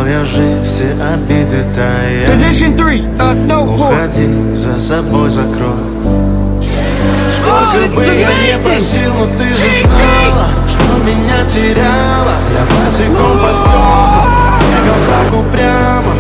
я жить, все обиды тая. Position 3, no 4. Уходи, за собой закрой. Сколько бы я не просил, но ты же знала, что меня теряла. Я босиком по струнам, бегал так упрямо.